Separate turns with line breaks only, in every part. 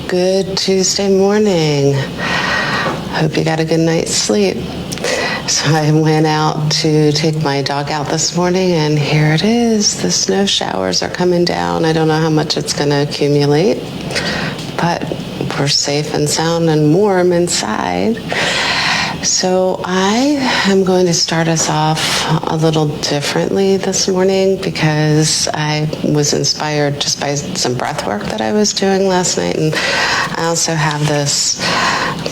Good Tuesday morning. Hope you got a good night's sleep. So I went out to take my dog out this morning, and here it is. The snow showers are coming down. I don't know how much it's going to accumulate, but we're safe and sound and warm inside. So I am going to start us off a little differently this morning because I was inspired just by some breath work that I was doing last night. And I also have this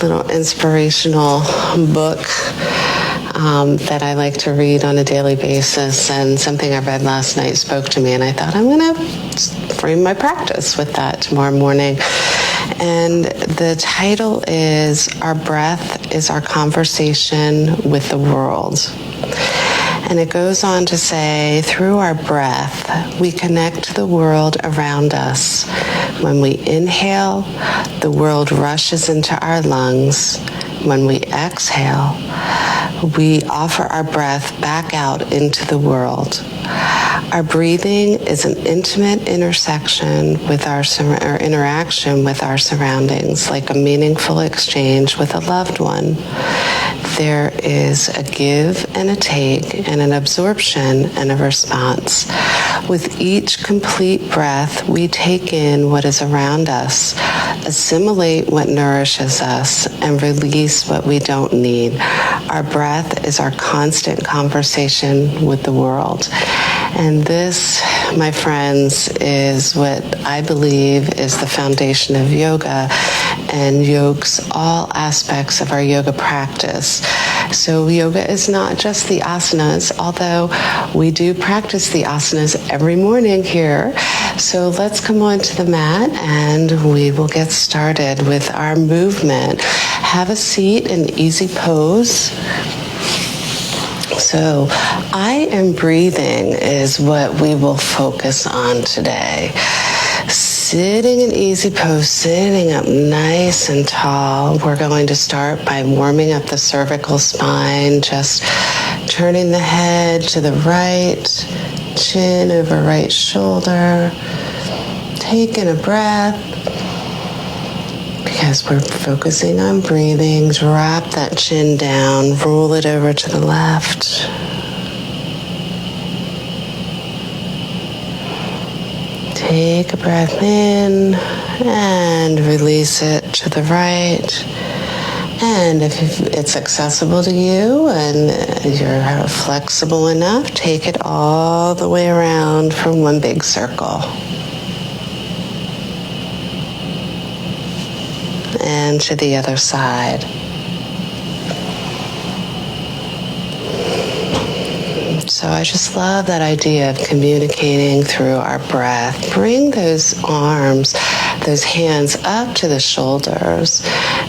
little inspirational book that I like to read on a daily basis. And something I read last night spoke to me, and I thought I'm going to frame my practice with that tomorrow morning. And the title is Our Breath is Our Conversation with the World. And it goes on to say, through our breath, we connect to the world around us. When we inhale, the world rushes into our lungs. When we exhale, we offer our breath back out into the world. Our breathing is an intimate intersection with our interaction with our surroundings, like a meaningful exchange with a loved one. There is a give and a take, and an absorption and a response. With each complete breath, we take in what is around us, assimilate what nourishes us, and release what we don't need. Our breath is our constant conversation with the world. And this, my friends, is what I believe is the foundation of yoga and yokes all aspects of our yoga practice. So yoga is not just the asanas, although we do practice the asanas every morning here. So let's come onto the mat and we will get started with our movement. Have a seat, an easy pose. So I am breathing is what we will focus on today. Sitting in easy pose, sitting up nice and tall. We're going to start by warming up the cervical spine, just turning the head to the right, chin over right shoulder, taking a breath. Because we're focusing on breathing, drop that chin down, roll it over to the left. Take a breath in and release it to the right. And if it's accessible to you and you're flexible enough, take it all the way around for one big circle. And to the other side. So I just love that idea of communicating through our breath. Bring those arms, those hands up to the shoulders.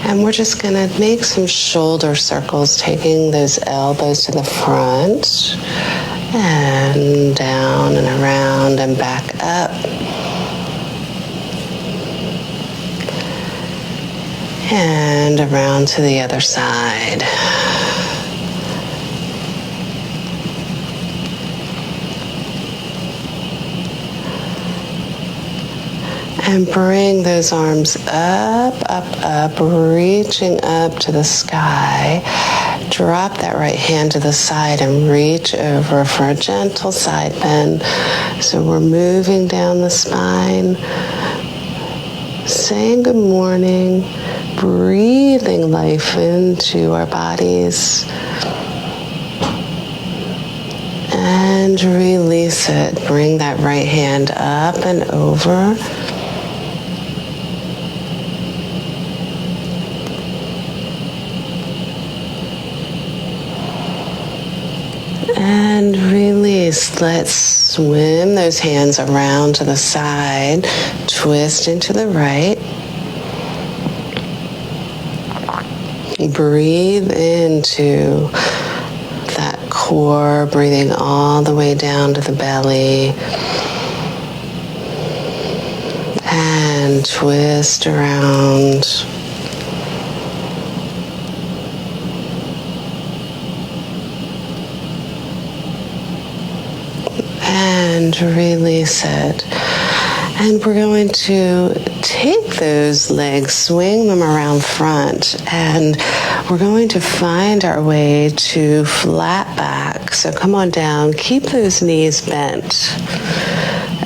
And we're just going to make some shoulder circles, taking those elbows to the front and down and around and back up. And around to the other side. And bring those arms up, up, up, reaching up to the sky. Drop that right hand to the side and reach over for a gentle side bend. So we're moving down the spine, saying good morning. Breathing life into our bodies and release it. Bring that right hand up and over. And release. Let's swim those hands around to the side. Twist into the right. Breathe into that core, breathing all the way down to the belly. And twist around. And release it. And we're going to take those legs, swing them around front, and we're going to find our way to flat back. So come on down, keep those knees bent,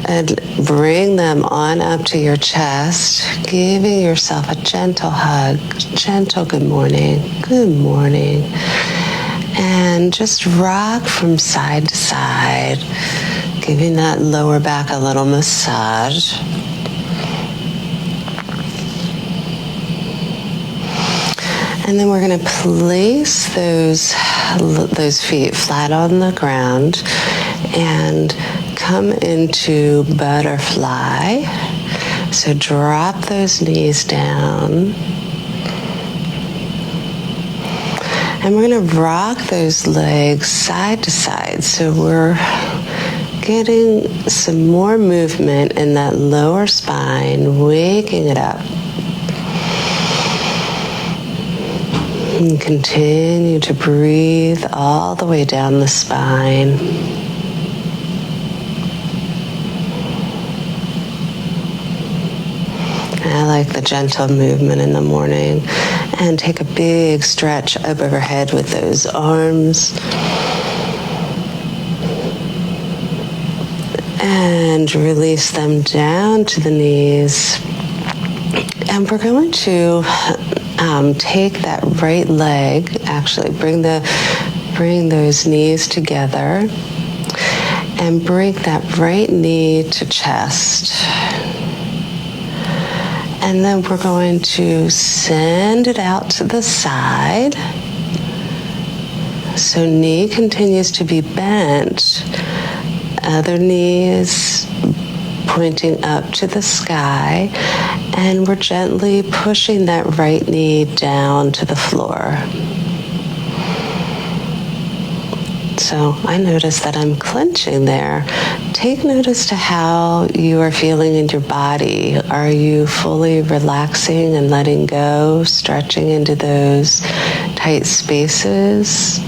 and bring them on up to your chest, giving yourself a gentle hug, gentle good morning, and just rock from side to side, giving that lower back a little massage. And then we're going to place those feet flat on the ground and come into butterfly. So drop those knees down. And we're going to rock those legs side to side. So we're getting some more movement in that lower spine, waking it up. And continue to breathe all the way down the spine. I like the gentle movement in the morning. And take a big stretch up overhead with those arms. And release them down to the knees. And we're going to take that right leg, actually bring those knees together and bring that right knee to chest. And then we're going to send it out to the side. So knee continues to be bent. Other knee is pointing up to the sky. And we're gently pushing that right knee down to the floor. So I notice that I'm clenching there. Take notice to how you are feeling in your body. Are you fully relaxing and letting go, stretching into those tight spaces?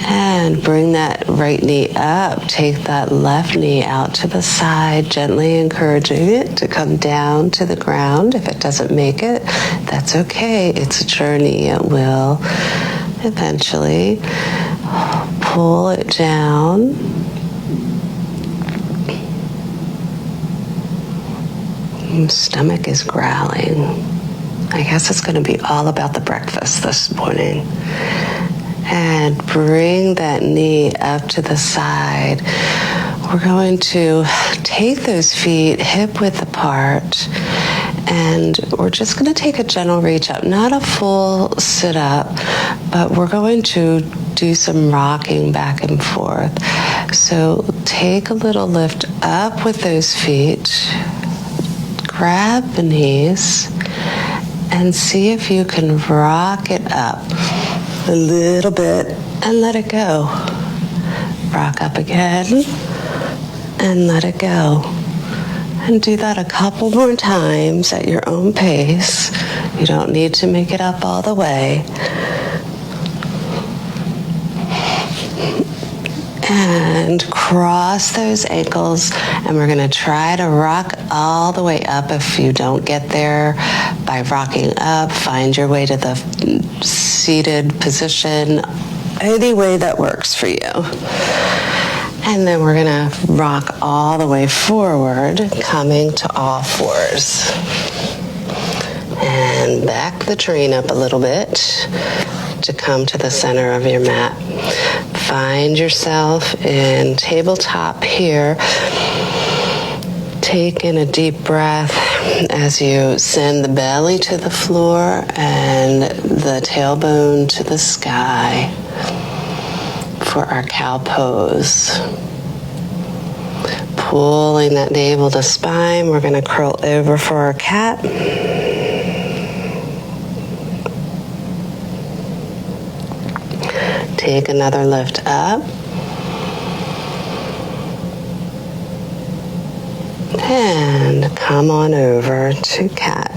And bring that right knee up. Take that left knee out to the side, gently encouraging it to come down to the ground. If it doesn't make it, that's okay. It's a journey. It will eventually. Pull it down. Stomach is growling. I guess it's going to be all about the breakfast this morning. And bring that knee up to the side. We're going to take those feet hip width apart, and we're just going to take a gentle reach up, not a full sit up, but we're going to do some rocking back and forth. So take a little lift up with those feet, grab the knees, and see if you can rock it up a little bit and let it go. Rock up again and let it go. And do that a couple more times at your own pace. You don't need to make it up all the way. And cross those ankles, and we're going to try to rock all the way up. If you don't get there by rocking up, find your way to the seated position, any way that works for you. And then we're going to rock all the way forward, coming to all fours. And back the train up a little bit to come to the center of your mat. Find yourself in tabletop here. Take in a deep breath as you send the belly to the floor and the tailbone to the sky for our cow pose. Pulling that navel to spine, we're going to curl over for our cat. Take another lift up. And come on over to cat.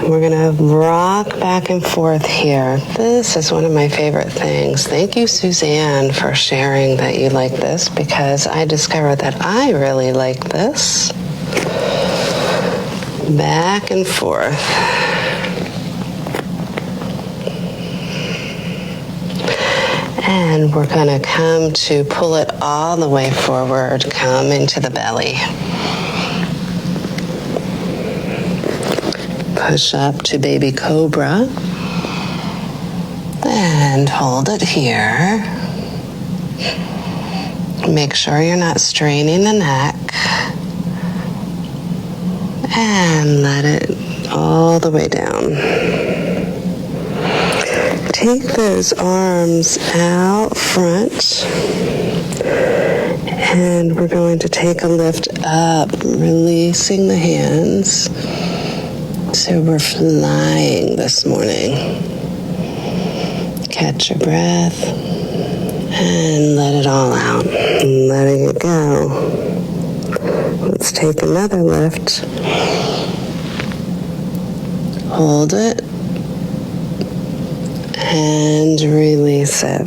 We're gonna rock back and forth here. This is one of my favorite things. Thank you, Suzanne, for sharing that you like this, because I discovered that I really like this. Back and forth. And we're gonna come to pull it all the way forward, come into the belly. Push up to baby cobra and hold it here. Make sure you're not straining the neck, and let it all the way down. Take those arms out front, and we're going to take a lift up, releasing the hands. So we're flying this morning. Catch your breath and let it all out. Letting it go. Let's take another lift. Hold it and release it.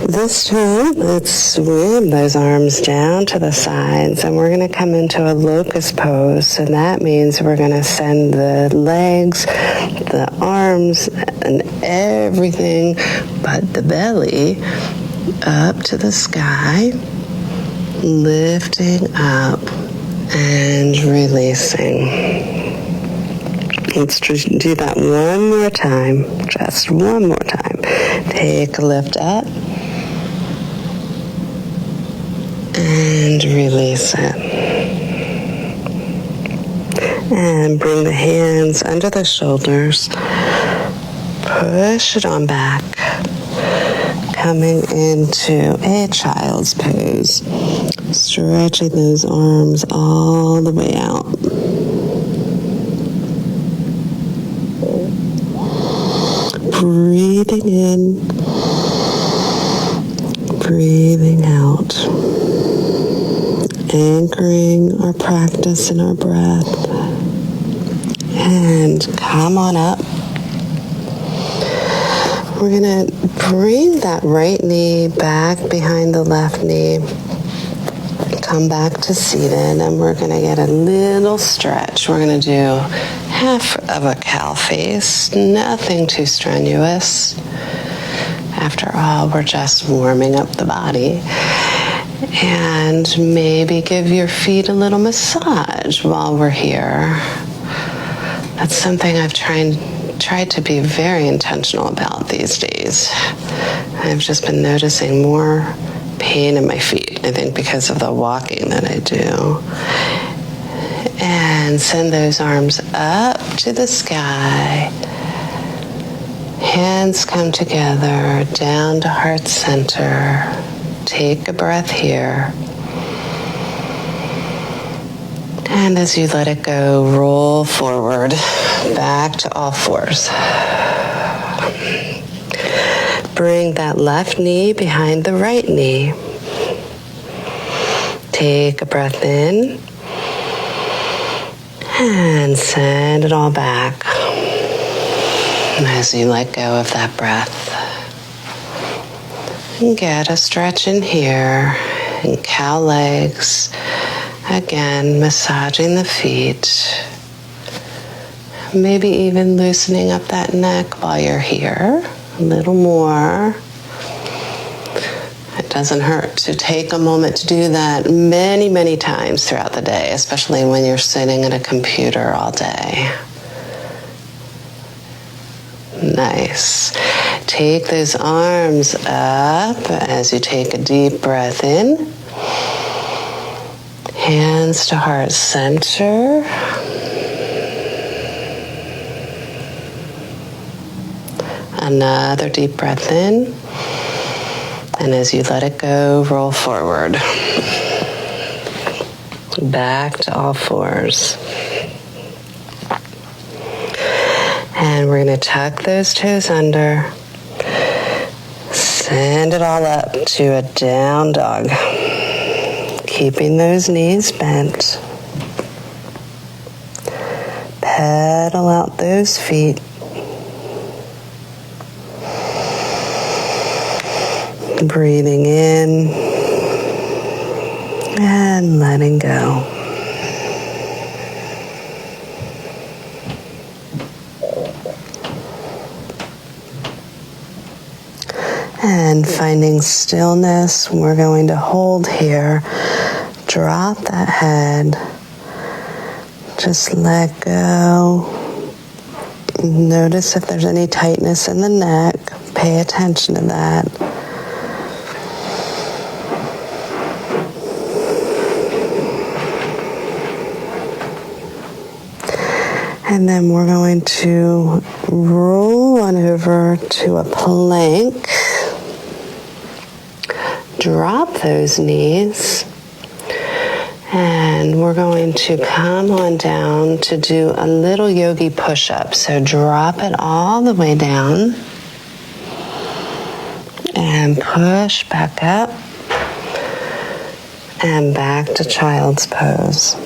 This time, let's swim those arms down to the sides, and we're going to come into a locust pose. So that means we're going to send the legs, the arms, and everything but the belly up to the sky, lifting up and releasing. Let's do that one more time, just one more time. Take a lift up and release it. And bring the hands under the shoulders. Push it on back. Coming into a child's pose. Stretching those arms all the way out. Breathing in, breathing out. Anchoring our practice in our breath. And come on up. We're going to bring that right knee back behind the left knee. Come back to seated, and we're going to get a little stretch. We're going to do half of a cow face, nothing too strenuous. After all, we're just warming up the body. And maybe give your feet a little massage while we're here. That's something I've tried to be very intentional about these days. I've just been noticing more pain in my feet, I think because of the walking that I do. And send those arms up to the sky. Hands come together, down to heart center. Take a breath here. And as you let it go, roll forward, back to all fours. Bring that left knee behind the right knee. Take a breath in. And send it all back. As you let go of that breath. Get a stretch in here, and cow legs. Again, massaging the feet. Maybe even loosening up that neck while you're here. A little more. It doesn't hurt to take a moment to do that many, many times throughout the day, especially when you're sitting at a computer all day. Nice. Take those arms up as you take a deep breath in. Hands to heart center. Another deep breath in. And as you let it go, roll forward. Back to all fours. And we're going to tuck those toes under. Send it all up to a down dog. Keeping those knees bent. pedal out those feet. Breathing in and letting go. And finding stillness, we're going to hold here. Drop that head. Just let go. Notice if there's any tightness in the neck. Pay attention to that. And then we're going to roll on over to a plank. Drop those knees. And we're going to come on down to do a little yogi push-up. So drop it all the way down. And push back up. And back to child's pose.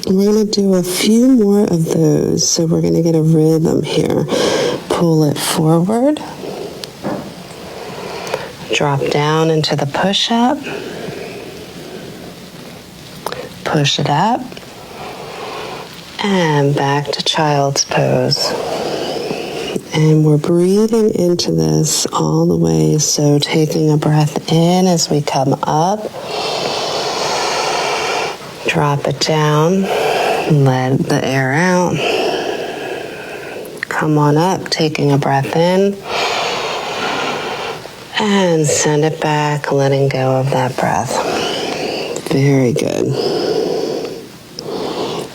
We're going to do a few more of those, so we're going to get a rhythm here. Pull it forward. Drop down into the push-up. Push it up. And back to child's pose. And we're breathing into this all the way, so taking a breath in as we come up. Drop it down, let the air out. Come on up, taking a breath in. And send it back, letting go of that breath. Very good.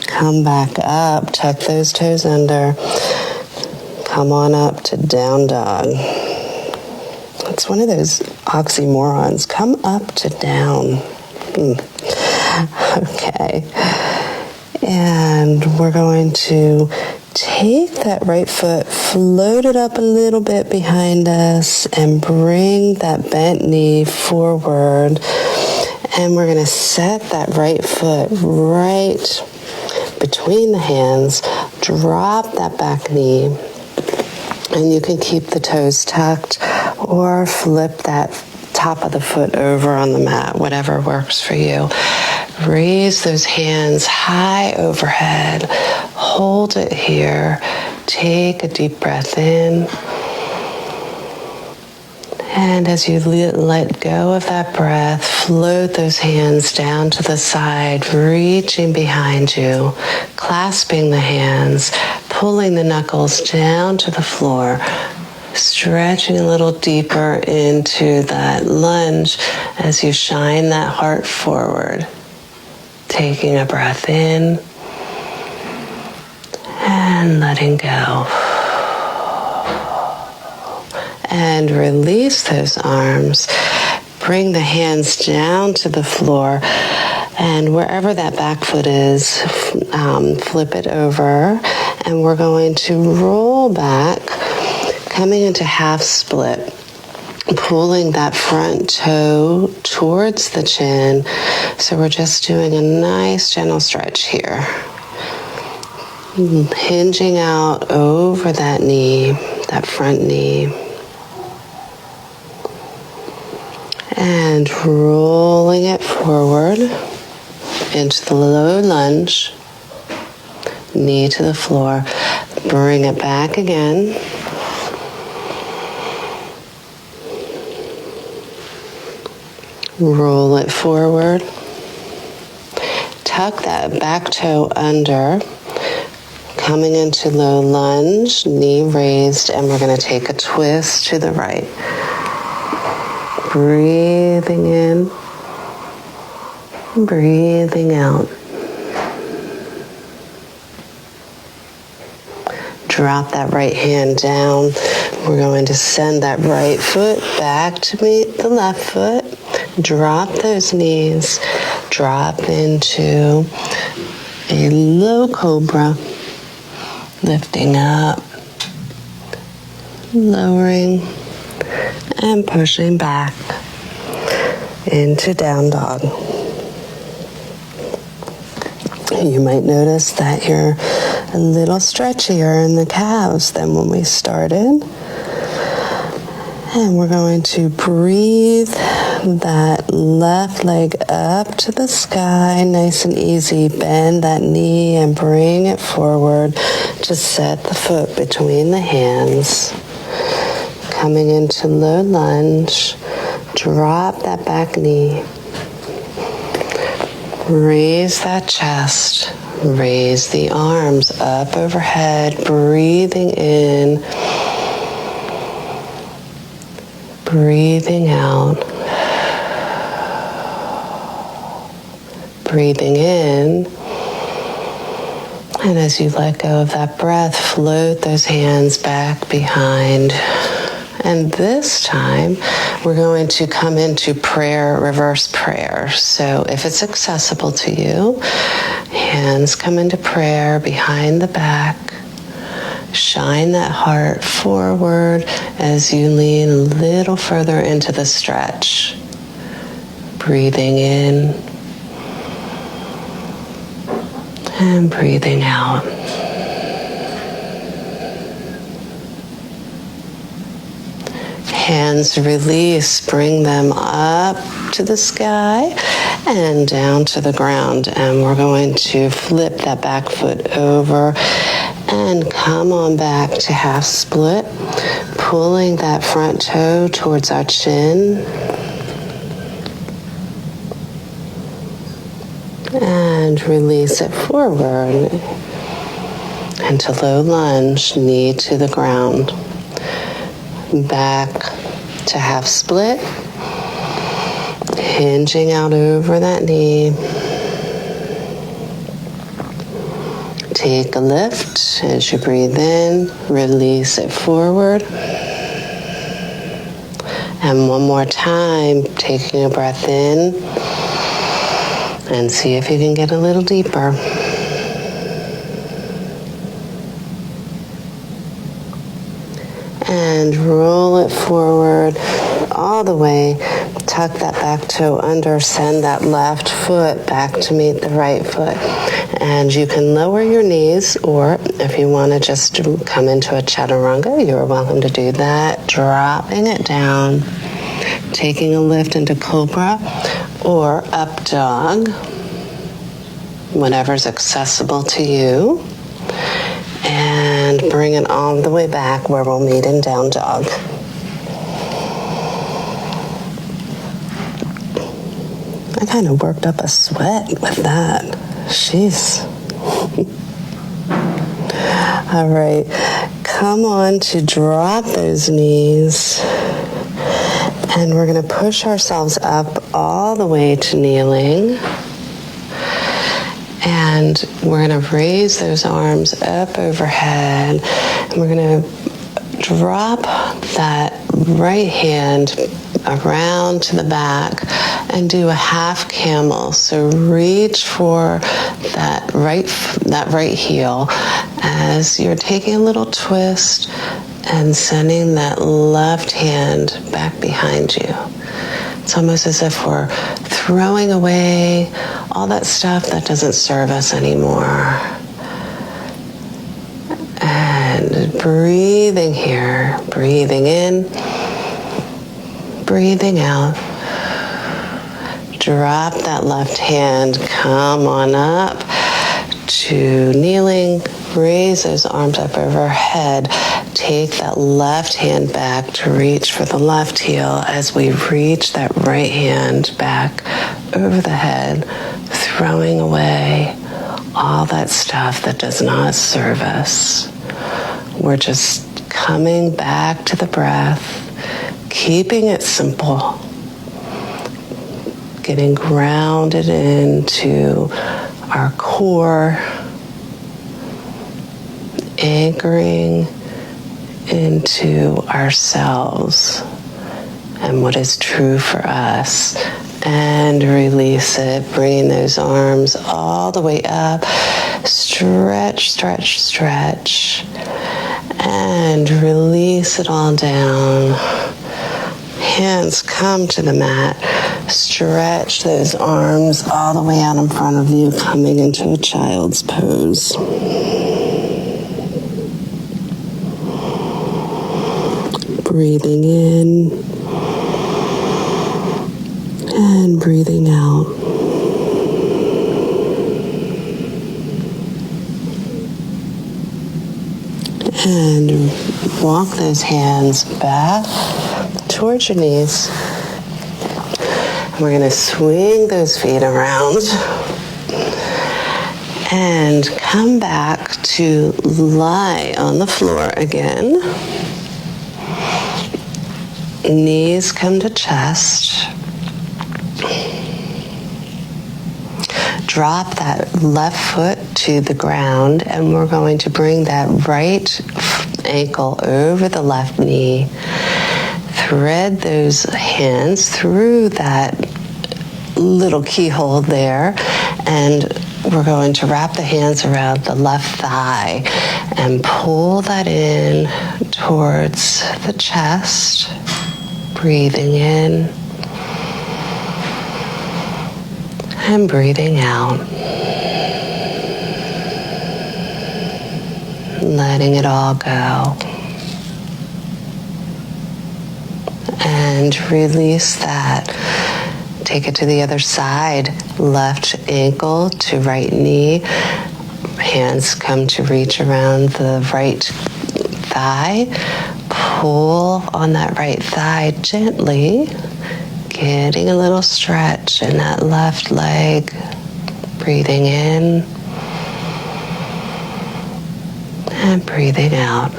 Come back up, tuck those toes under. Come on up to down dog. It's one of those oxymorons. Come up to down. Okay, and we're going to take that right foot, float it up a little bit behind us, and bring that bent knee forward. And we're going to set that right foot right between the hands, drop that back knee, and you can keep the toes tucked or flip that top of the foot over on the mat, whatever works for you. Raise those hands high overhead. Hold it here. Take a deep breath in. And as you let go of that breath, float those hands down to the side, reaching behind you, clasping the hands, pulling the knuckles down to the floor, stretching a little deeper into that lunge as you shine that heart forward. Taking a breath in and letting go. And release those arms. Bring the hands down to the floor, and wherever that back foot is, flip it over, and we're going to roll back, coming into half split. Pulling that front toe towards the chin. So we're just doing a nice gentle stretch here. Hinging out over that knee, that front knee. And rolling it forward into the low lunge. Knee to the floor. Bring it back again. Roll it forward. Tuck that back toe under. Coming into low lunge, knee raised, and we're going to take a twist to the right. Breathing in, breathing out. Drop that right hand down. We're going to send that right foot back to meet the left foot. Drop those knees. Drop into a low cobra. Lifting up. Lowering. And pushing back into down dog. You might notice that you're a little stretchier in the calves than when we started. And we're going to breathe that left leg up to the sky, nice and easy. Bend that knee and bring it forward. Just set the foot between the hands. Coming into low lunge, drop that back knee. Raise that chest, raise the arms up overhead, breathing in, breathing out, breathing in, and as you let go of that breath, float those hands back behind. And this time, we're going to come into prayer, reverse prayer. So if it's accessible to you, hands come into prayer behind the back. Shine that heart forward as you lean a little further into the stretch. Breathing in and breathing out. Hands release, bring them up to the sky and down to the ground. And we're going to flip that back foot over and come on back to half split, pulling that front toe towards our chin. And release it forward into low lunge, knee to the ground. Back to half split, hinging out over that knee. Take a lift as you breathe in, release it forward. And one more time, taking a breath in, and see if you can get a little deeper. And roll it forward all the way. Tuck that back toe under, send that left foot back to meet the right foot. And you can lower your knees, or if you want to just come into a chaturanga, you're welcome to do that. Dropping it down, taking a lift into cobra or up dog, whatever's accessible to you. And bring it all the way back where we'll meet in down dog. I kind of worked up a sweat with that. Jeez. All right, come on to drop those knees. And we're going to push ourselves up all the way to kneeling. And we're going to raise those arms up overhead. And we're going to drop that right hand around to the back and do a half camel. So reach for that right heel as you're taking a little twist and sending that left hand back behind you. It's almost as if we're throwing away all that stuff that doesn't serve us anymore. And breathing here, breathing in, breathing out. Drop that left hand, come on up to kneeling, raise those arms up overhead. Take that left hand back to reach for the left heel as we reach that right hand back over the head, throwing away all that stuff that does not serve us. We're just coming back to the breath, keeping it simple, getting grounded into our core, anchoring into ourselves and what is true for us, and release it, bringing those arms all the way up. Stretch, stretch, stretch, and release it all down. Hands come to the mat. Stretch those arms all the way out in front of you, coming into a child's pose. Breathing in and breathing out. And walk those hands back towards your knees. We're going to swing those feet around and come back to lie on the floor again. Knees come to chest. Drop that left foot to the ground, and we're going to bring that right ankle over the left knee. Thread those hands through that little keyhole there, and we're going to wrap the hands around the left thigh and pull that in towards the chest. Breathing in and breathing out. Letting it all go. And release that. Take it to the other side. Left ankle to right knee. Hands come to reach around the right thigh. Pull on that right thigh gently, getting a little stretch in that left leg. Breathing in and breathing out.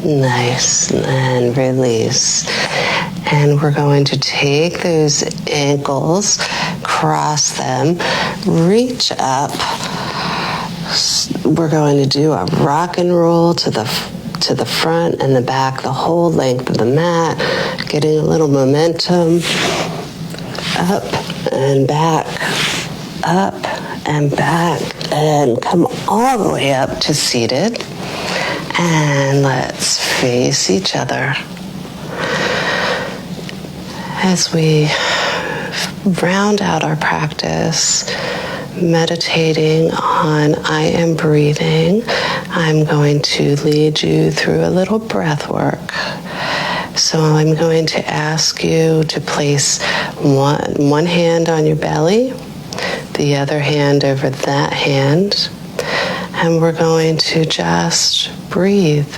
Nice, and release. And we're going to take those ankles, cross them, reach up. We're going to do a rock and roll to the front and the back, the whole length of the mat, getting a little momentum. Up and back, up and back, and come all the way up to seated. And let's face each other as we round out our practice, meditating on I am breathing. I'm going to lead you through a little breath work. So I'm going to ask you to place one hand on your belly, the other hand over that hand, and we're going to just breathe.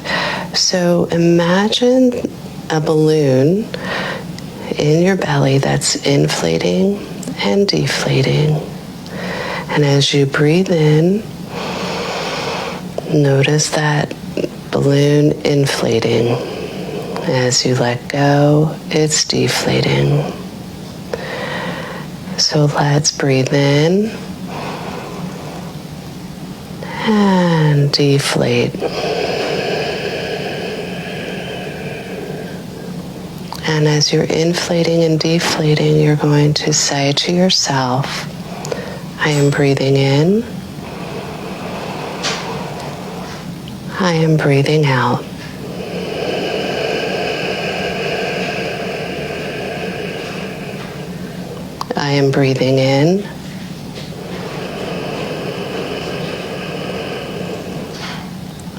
So imagine a balloon in your belly that's inflating and deflating. And as you breathe in, notice that balloon inflating. As you let go, it's deflating. So let's breathe in and deflate. And as you're inflating and deflating, you're going to say to yourself, I am breathing in. I am breathing out. I am breathing in.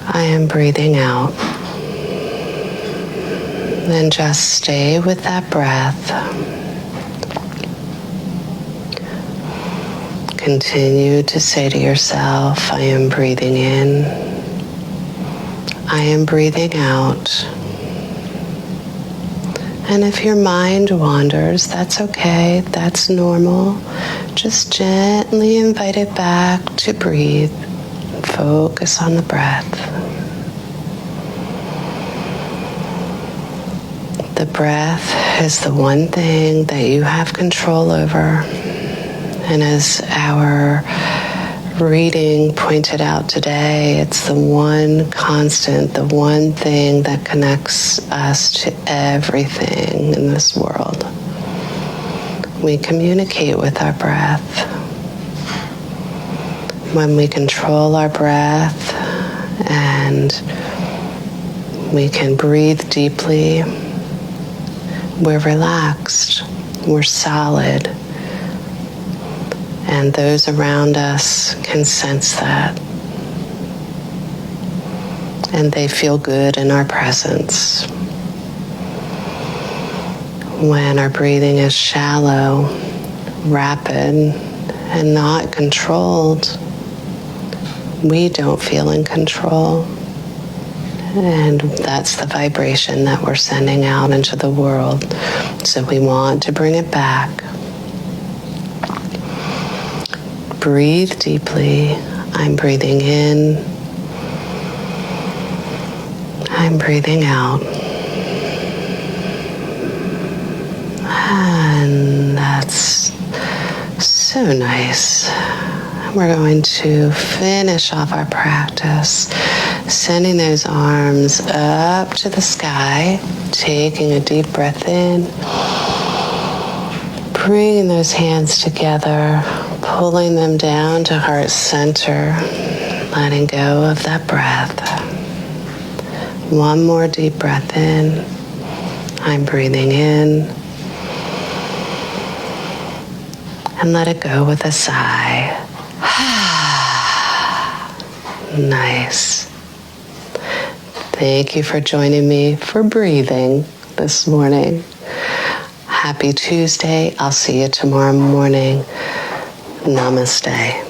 I am breathing out. Then just stay with that breath. Continue to say to yourself, I am breathing in. I am breathing out. And if your mind wanders, that's okay, that's normal. Just gently invite it back to breathe. Focus on the breath. The breath is the one thing that you have control over. And as our reading pointed out today, it's the one constant, the one thing that connects us to everything in this world. We communicate with our breath. when we control our breath and we can breathe deeply, we're relaxed, we're solid, and those around us can sense that. And they feel good in our presence. When our breathing is shallow, rapid, and not controlled, we don't feel in control. And that's the vibration that we're sending out into the world. So we want to bring it back. Breathe deeply. I'm breathing in. I'm breathing out. And that's so nice. We're going to finish off our practice, sending those arms up to the sky, taking a deep breath in, bringing those hands together, pulling them down to heart center, letting go of that breath. One more deep breath in. I'm breathing in. And let it go with a sigh. Nice. Thank you for joining me for breathing this morning. Happy Tuesday. I'll see you tomorrow morning. Namaste.